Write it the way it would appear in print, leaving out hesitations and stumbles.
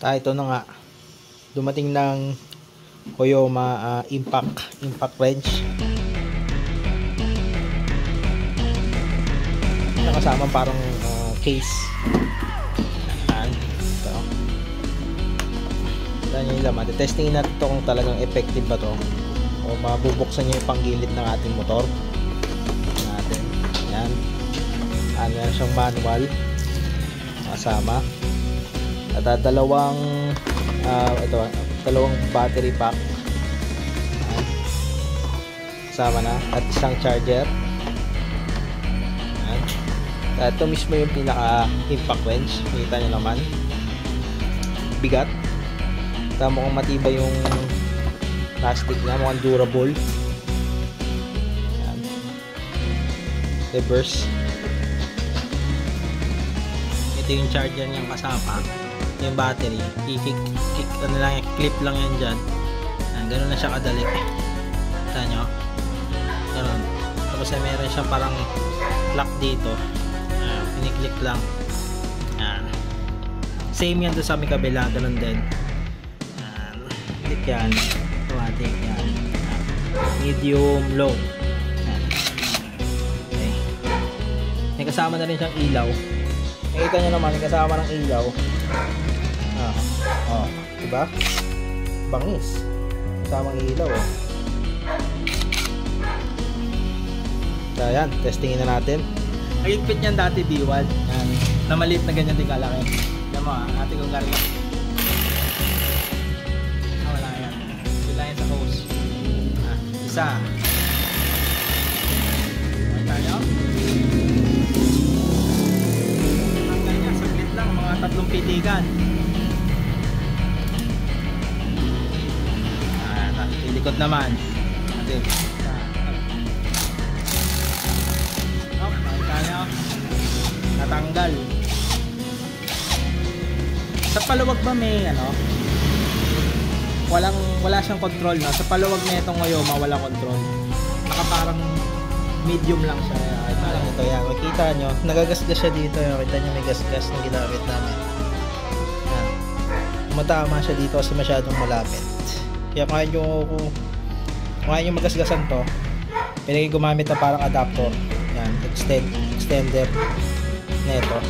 Ito na nga, dumating ng Koyoma impact wrench. Nakasama parang case. Ito. Yan yung laman. Testingin natin ito kung talagang effective ba to o mabubuksan niya yung panggilid ng ating motor natin. Yan. Yan siyang manual kasama. At dalawang battery pack kasama na at isang charger. Ito mismo yung pinaka impact wrench. Kita nyo naman, bigat. Mukhang matibay yung plastic niya, mukhang durable. Ayan. Reverse. Ito yung charger niyang kasama, yung battery. Clip lang yan dyan. Ganun na siya kadali. Kita nyo, ganun. Tapos meron siya parang lock dito. Piniklik lang. Same yan doon sa may kabila, ganun din. Click yan, automatic yan. Medium, low. Okay. May kasama na rin siyang ilaw. Nakita nyo naman, may kasama ng ilaw. Diba? Bangis. Kasamang ilaw eh. So yan, testingin na natin. Nagigpit niyan dati D1. Yan. Na maliit na ganyan din kalaki. Yan mo natin kung karga. Wala yan. Wala yan sa hose. Isa. Makita nyo? Hanggang niya, saglit lang. Mga 3 pitikan. Ilikot naman. Ate. Natanggal. Sa paluwag ba may wala siyang control na. Sa paluwag na itong Koyoma wala control. Nakaparang medium lang siya. Ito yan. Makita nyo, nagagasgas siya dito. Makita nyo may gasgas na ginamit namin. Matama siya dito kasi masyadong malapit. Kaya kung ayaw nyo magasgasan to, pinagay gumamit na parang adapter. Yan, extender neto.